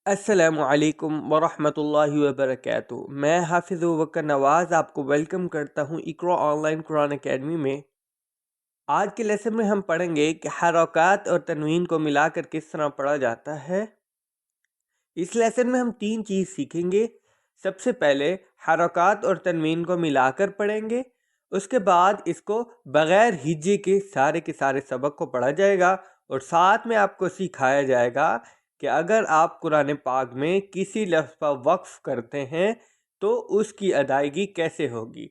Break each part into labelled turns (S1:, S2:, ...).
S1: السلام علیکم ورحمۃ اللہ وبرکاتہ۔ میں حافظ وکر نواز آپ کو ویلکم کرتا ہوں اقرا آن لائن قرآن اکیڈمی میں۔ آج کے لیسن میں ہم پڑھیں گے کہ حرکات اور تنوین کو ملا کر کس طرح پڑھا جاتا ہے۔ اس لیسن میں ہم 3 چیز سیکھیں گے۔ سب سے پہلے حرکات اور تنوین کو ملا کر پڑھیں گے، اس کے بعد اس کو بغیر ہجے کے سارے سبق کو پڑھا جائے گا، اور ساتھ میں آپ کو سکھایا جائے گا کہ اگر آپ قرآن پاک میں کسی لفظ پر وقف کرتے ہیں تو اس کی ادائیگی کیسے ہوگی۔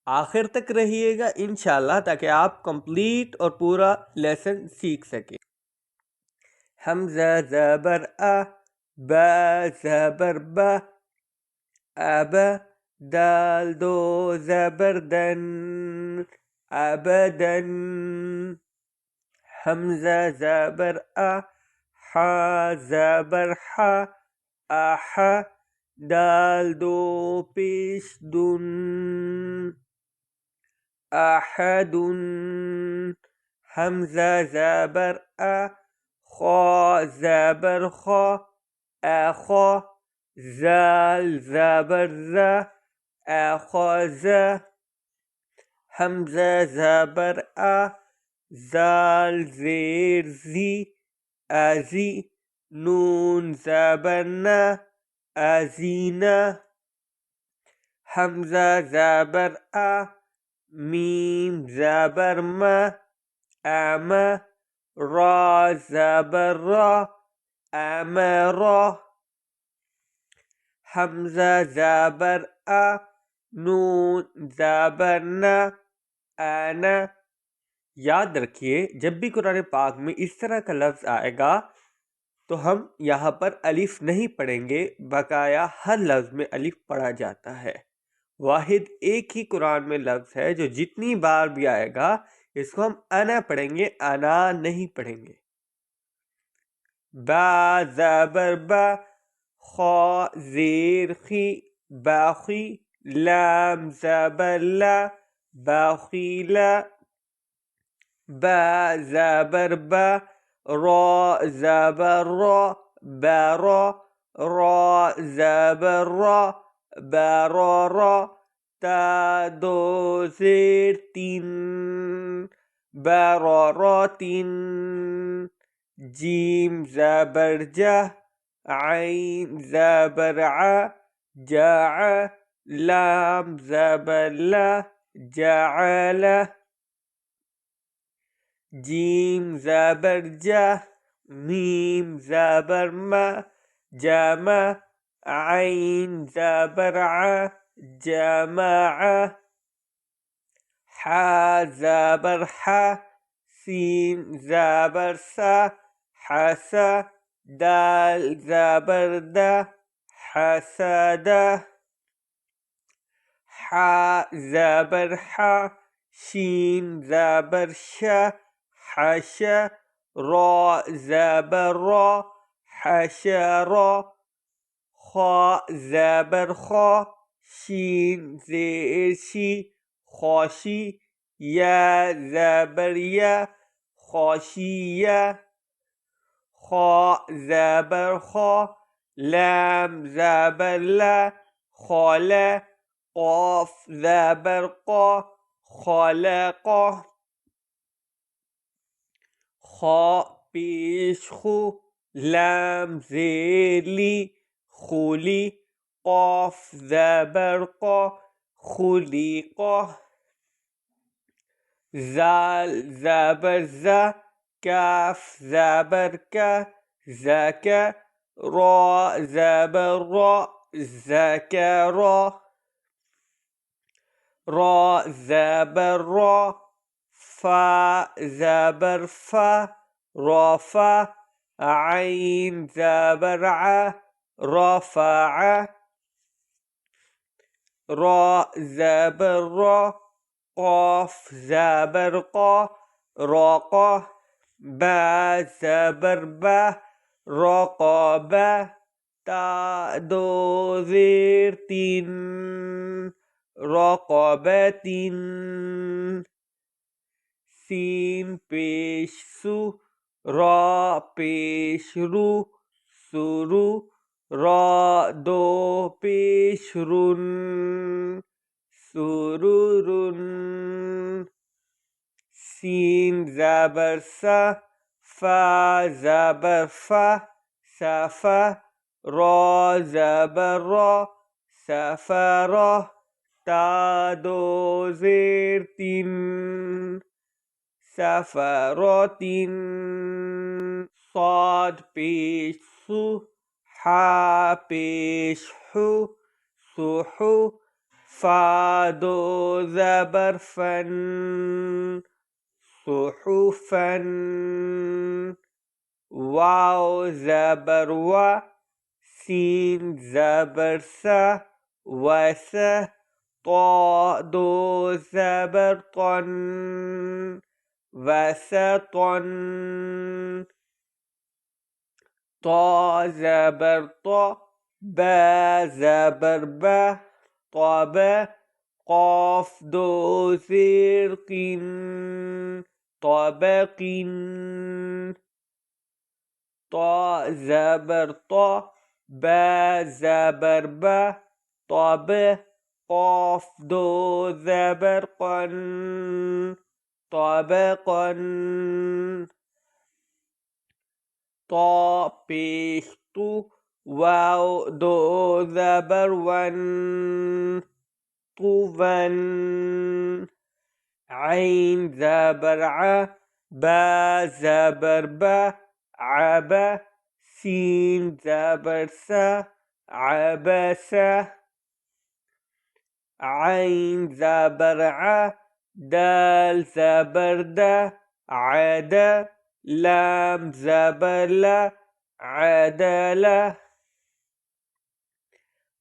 S1: آخر تک رہیے گا انشاءاللہ تاکہ آپ کمپلیٹ اور پورا لیسن سیکھ سکیں۔ حمزہ زبر ا، با زبر با، اب دال دو زبر دن، ابدن۔ حمزہ زبر ا، حا زبر حا، اح دال دو پیش دن، احدن۔ حمزہ زبر ا، خا زبر خا، اخا زال زبر ز، اخذ۔ حمزہ زبر ا، زال زیر زی، ازی نون زبر ن، ازینہ۔ حمزہ زبر ا، میم زبر م، ام، را زبر را، امرا۔ حمزہ زبر ا، نون زبر ن، انا۔ یاد رکھیے جب بھی قرآن پاک میں اس طرح کا لفظ آئے گا تو ہم یہاں پر الف نہیں پڑھیں گے، بقایا ہر لفظ میں الف پڑھا جاتا ہے۔ واحد ایک ہی قرآن میں لفظ ہے جو جتنی بار بھی آئے گا اس کو ہم انا پڑھیں گے، انا نہیں پڑھیں گے۔ با زبر با، خا زیر خی، باخی لام زبر لا، باخیلا۔ با زبر با، را زبر را، برا را زبر را، برارا۔ تا دو زیر تین، براراتین۔ جیم زبر جہ، عین زبر ع، جع لام زبر لا، جعل۔ جیم زبر جہ، میم زبر م، جمع عین زبر ع، جمع۔ ح زبر ح، سین زبر س، حس۔ دال زبر د، حسد۔ ح زبر ح، شین زبر ش، حش۔ را زبر را، حشرا۔ خا زبر خا، شین زیر شی، خاشی۔ یا زبر یا، خاشیہ۔ خا زبر خا، لام زبر لا، خالہ۔ قاف زبر قا، خالقہ۔ خا پیش خو، لام زیر لی، خولی۔ قاف زبر قا، خلیقہ۔ زال زبر ز، کاف زبر کا، زکا۔ را زبر را، زکرا۔ را زبر را، فا زبر فا، رافع۔ عین زبر ع، رافع۔ را زبر را، قاف زبر قا، راقہ۔ با زبر با، رقابہ۔ تا دو زیر تین، رقابتین۔ سین پیش سو، را پیش رو، سرو۔ را دو پیش رون سرورن سین زبر سا فا زبر فا سفا را زبر را سفرا تا دو زیر تین سفراتین صاد پیش سو حا پیش حو سحو فا دو زبر فن صحفن واو زبر و سین زبر سا وسا طا دو زبر طن وسطن طا زبر طا با زبر با طاب قاف دو زیر قین طابقین طا زبر طا با زبر با طاب قاف دو زبر قن طابقن طا پیش تو واو دو زبر ون طوون عین زبر ع با زبر با عبا سین زبر سا عبسا عین زبر ع دال زبر دا عدا لام زبر لا عدلا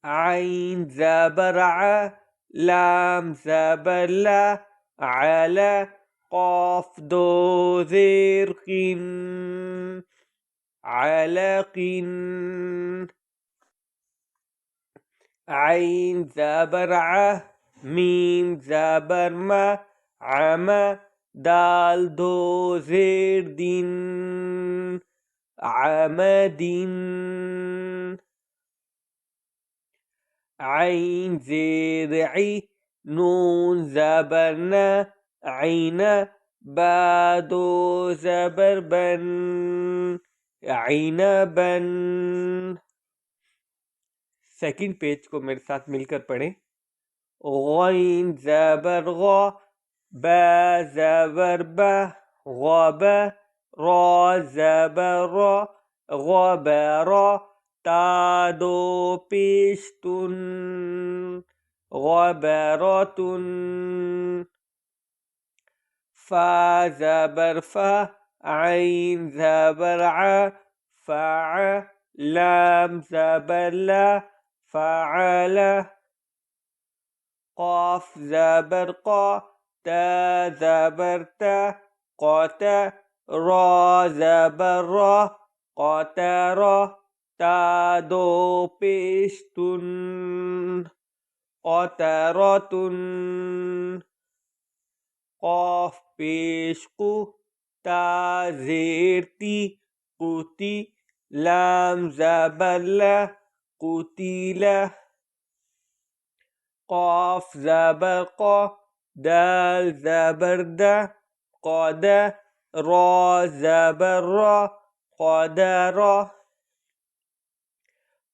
S1: عین زبر ع لام زبر لا علا قاف دو زیر قین علقین عین زبر ع میم زبر ما عما دال دو زیر دین عمدین عین زیر عی نون زبر نا عینا با دو زبر بن عینبن سیکنڈ پیج کو میرے ساتھ مل کر پڑھیں غین زبر غا با زبر با غابا را زبر را غبارا تا دو پیشتن غباراتن فا زبر فا عین زبر ع فع لام زبر لا فعل قاف زبر قا تا زبر تا قاتا را زبر را قاترا تا دو پیشتن قاتراتن قاف پیش قو تا زیر تی قوتی لام زبر لا قوتیلا قاف زبر قا دال زبر دا قادا را زبر را قادرا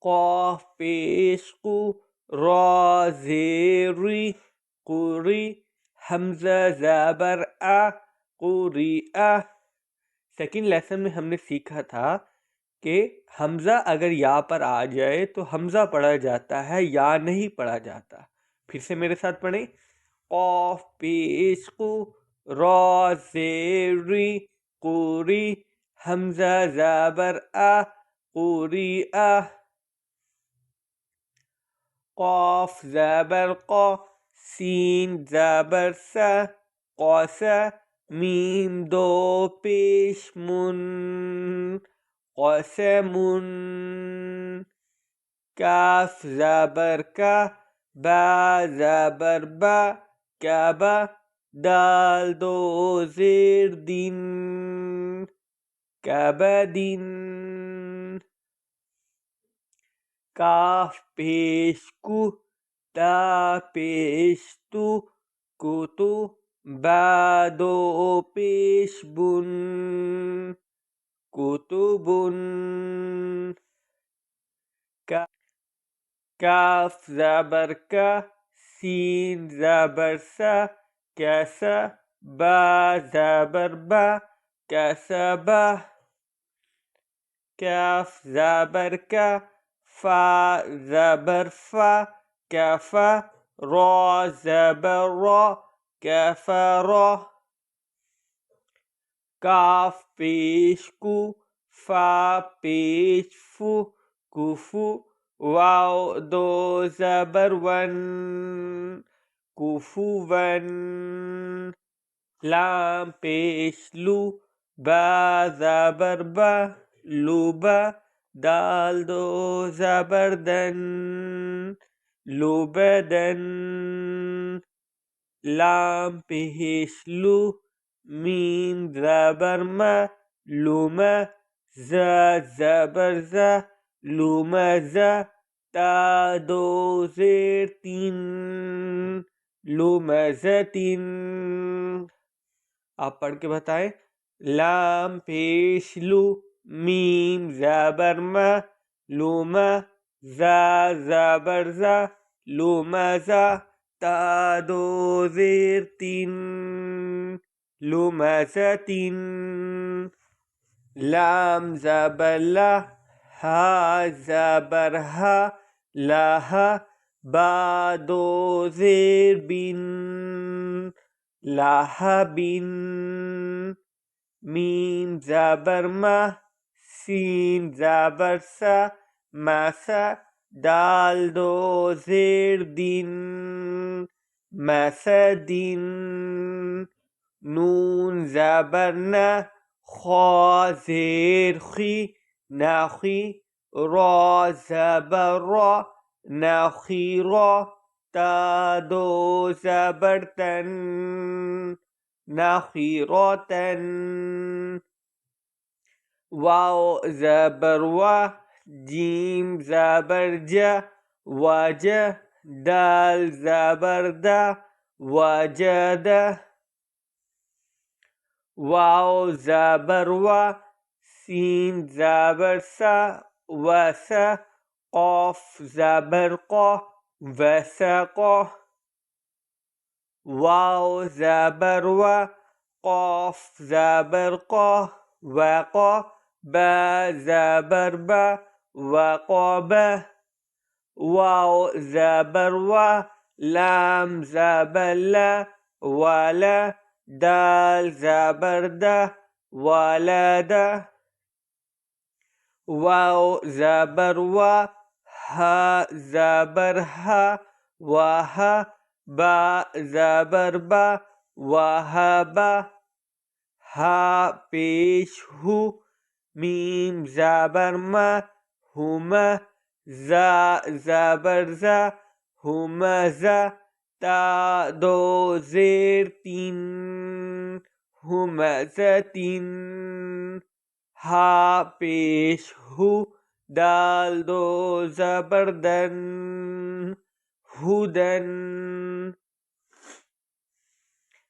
S1: قاف پیش قو را زیری قوری حمزہ زبر ا قوری ا سیکنڈ لیسن میں ہم نے سیکھا تھا کہ حمزہ اگر یا پر آ جائے تو حمزہ پڑھا جاتا ہے یا نہیں پڑھا جاتا. پھر سے میرے ساتھ پڑھیں قاف پیش قو را زیری قوری حمزہ زبر ا قوری ا قاف زبر قا سین زبر سا قاسا میم دو پیش من قاسمن کاف زبر کا با زبر با کعبہ دال دو زیر دین کعبہ دین کاف پیش کو، تا پیش تو، کتو، بادو پیش بن، کتبن. کاف زبر کا، سین زبر سا، کیسا، با زبر با، کسبا. کاف زبر کا، فا زبر فا، کفا، را زبر را، کفرا. کاف پیش کو، فا پیش فو، کفو، واو دو زبر ون، کفوون. لام پیش لو، با زبر با، لوبا، دال دو زبر دن، لوبدن. لام پیش لو، میم زبر ما، لوما، ز زبر زا، لومزا، تا دو زیر تین، لومزتین. آپ پڑھ کے بتائیں. لام پیش لو، میم زبر ما، لوما، زا زبر زا، لومزا، تا دو زیر تین، لومزتین. لام زبر لا، ہا زبر ہا، لہا، با دو زیر بن، لہبن. میم زبر ما، سین زبر سا، مسا، دال دو زیر دن، مسدن. نون زبر نا، خا زیر خی، نخی، را زبر را، نخیرا، تا دو زبر تن، نخیراتن. واو زبر وا، جیم زبر جا، وجا، دال زبر دا، وجدا. واو زبر وا، سین زبر سا، وسا، قاف زبر قا، وسقا. واو زبر وا، قاف زبر قا، وقا، با زبر با، وقابا. واو زبر وا، لام زبر لا، ولا، دال زبر دا، ولدا. واو زبر وا، ہا زبر ہا، وہا، با زبر با، وہبا. ہا پیش ہو، میم زبر ما، ہما، زا زبر زا، ہمزا، تا دو زیر تین، ہمزتین. ہا پیش ہو، دال دو زبر دن، ہدن.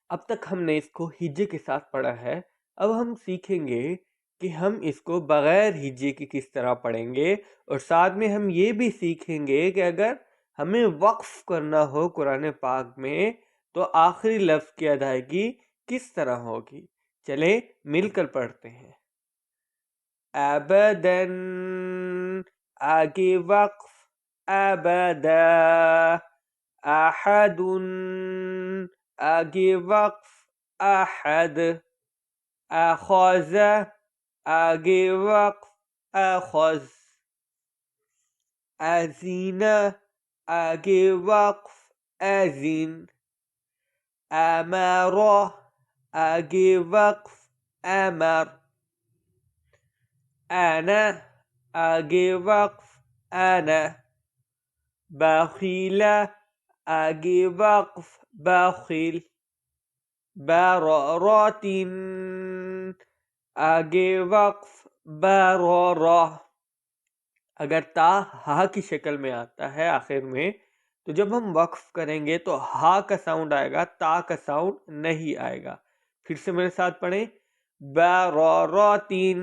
S1: اب تک ہم نے اس کو ہجے کے ساتھ پڑھا ہے. اب ہم سیکھیں گے کہ ہم اس کو بغیر ہجے کے کس طرح پڑھیں گے، اور ساتھ میں ہم یہ بھی سیکھیں گے کہ اگر ہمیں وقف کرنا ہو قرآن پاک میں تو آخری لفظ کی ادائیگی کس طرح ہوگی. چلیں مل کر پڑھتے ہیں. ابدن، آگے وقف، ابدا. احد، آگے وقف، احد. اخذ، آگے وقف، اخذ. اذین، آگے وقف، اذن. امر، آگے وقف، امر. انا، آگے وقف، انا. بخیل، آگے وقف، بخیل. بررات، آگے وقف، بررہ. اگر تا ہا کی شکل میں آتا ہے آخر میں تو جب ہم وقف کریں گے تو ہا کا ساؤنڈ آئے گا، تا کا ساؤنڈ نہیں آئے گا۔ پھر سے میرے ساتھ پڑھیں، برارتن،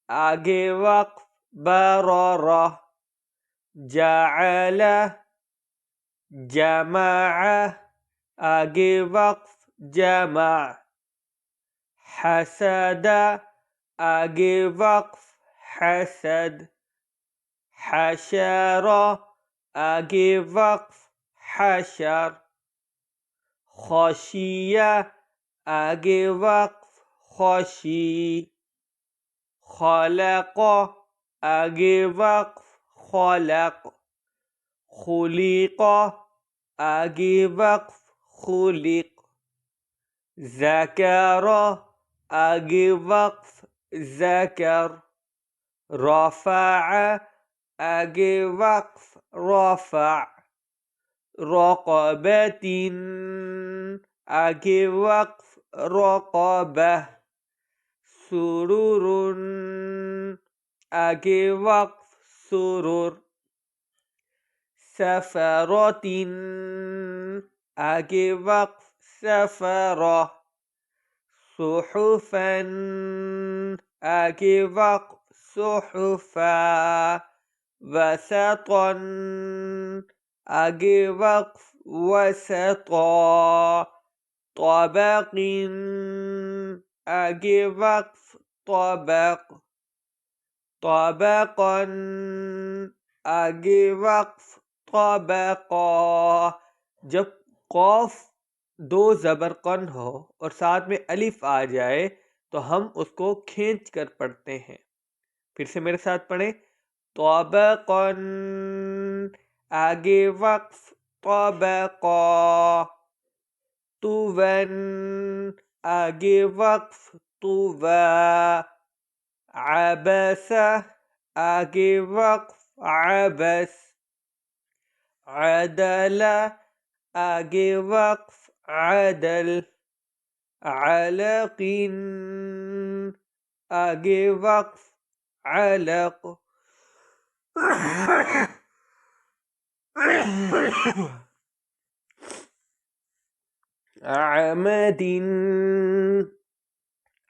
S1: آگے وقف برارہ، جعل، جمع، آگے وقف جمع، حسد، آگے وقف حسد، حشر، آگے وقف حشر، خشیہ، آگے وقف خشی، خلق، آگے وقف خلق، خلق، آگے وقف خلق، ذکر، آگے وقف ذکر، رفع، آگے وقف رفع، رقبۃ، آگے وقف رقبہ، سرور، آگے وقف سرور، سفرۃ، آگے وقف سفرہ، صحفا، آگے وقف صحفا، وسطا، آگے وقف وسطا، طبق، آگے وقف طبق، طبقا، آگے وقف طبقا۔ جب قوف دو زبر قن ہو اور ساتھ میں الف آ جائے تو ہم اس کو کھینچ کر پڑھتے ہیں۔ پھر سے میرے ساتھ پڑھیں، طبقا، آگے وقف طبقا، طوًا، آگے وقف طوًا، عبس، آگے وقف عبس، عدل، آگے وقف عدل، علق، آگے وقف علق، اعمد،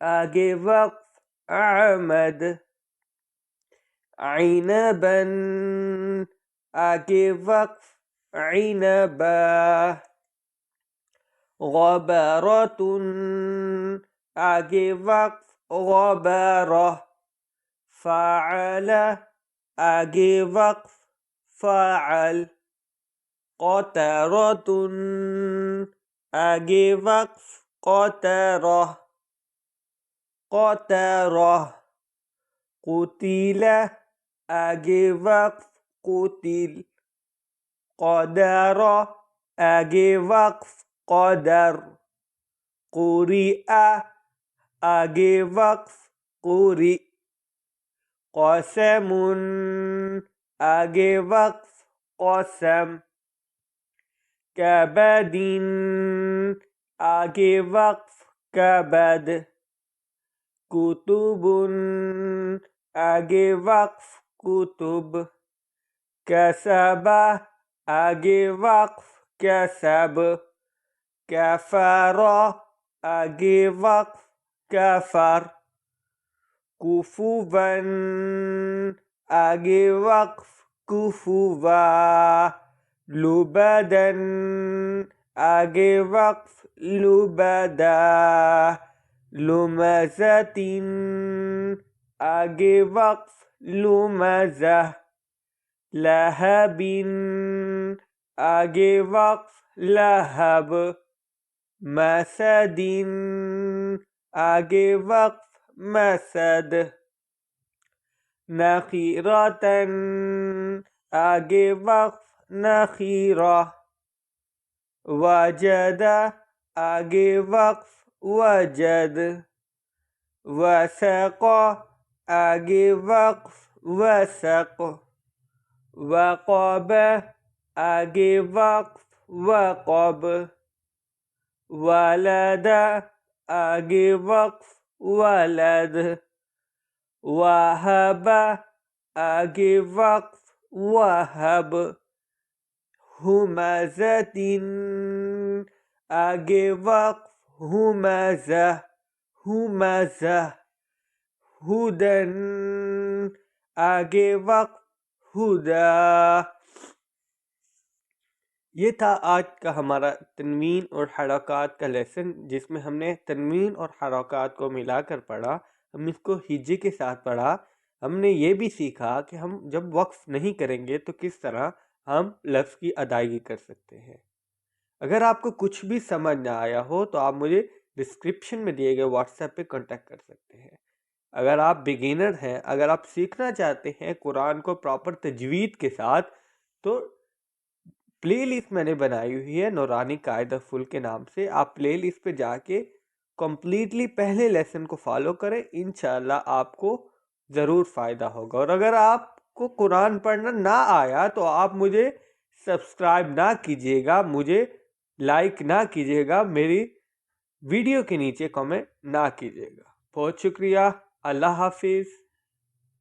S1: آگے وقف اعمد، عنبا، آگے وقف عنبا، غبرۃ، آگے وقف غبرہ، فعل، آگے وقف فعل، قطرۃ، آگے وقف قطرہ، قطرہ، قتل، آگے وقف قتل، قدر، آگے وقف قدر، قریء، آگے وقف قریء، قسم، آگے وقف قسم، کبد، آگے وقف کبد، کتب، آگے وقف کتب، کسب، آگے وقف کسب، کفر، آگے وقف کفر، کفوا، آگے وقف کفوا، لبدا، آگے وقف لبدا، لمزۃ، آگے وقف لمزہ، لہب، آگے وقف لہب، مسد، آگے وقف مسد، نخیرۃ، آگے وقف نخیرہ، وجد، آگے وقف وجد، وثق، آگے وقف وثق، وقب، آگے وقف وقب، ولد، آگے وقف ولد، وہب، آگے وقف وہب ہمزتن آگے وقف ہمزہ ہمزہ ہدن آگے وقف ہدا۔ یہ تھا آج کا ہمارا تنوین اور حرکات کا لیسن، جس میں ہم نے تنوین اور حرکات کو ملا کر پڑھا۔ ہم اس کو ہجے کے ساتھ پڑھا۔ ہم نے یہ بھی سیکھا کہ ہم جب وقف نہیں کریں گے تو کس طرح ہم لفظ کی ادائیگی کر سکتے ہیں۔ اگر آپ کو کچھ بھی سمجھ نہ آیا ہو تو آپ مجھے ڈسکرپشن میں دیے گئے واٹس ایپ پہ کانٹیکٹ کر سکتے ہیں۔ اگر آپ بگینر ہیں، اگر آپ سیکھنا چاہتے ہیں قرآن کو پراپر تجوید کے ساتھ، تو پلے لسٹ میں نے بنائی ہوئی ہے نورانی قاعدہ فل کے نام سے۔ آپ پلے لسٹ پہ جا کے کمپلیٹلی پہلے لیسن کو فالو کریں، انشاءاللہ آپ کو ضرور فائدہ ہوگا۔ اور اگر آپ کو قرآن پڑھنا نہ آیا تو آپ مجھے سبسکرائب نہ کیجیے گا، مجھے لائک نہ کیجیے گا، میری ویڈیو کے نیچے کمنٹ نہ کیجیے گا۔ بہت شکریہ، اللہ حافظ۔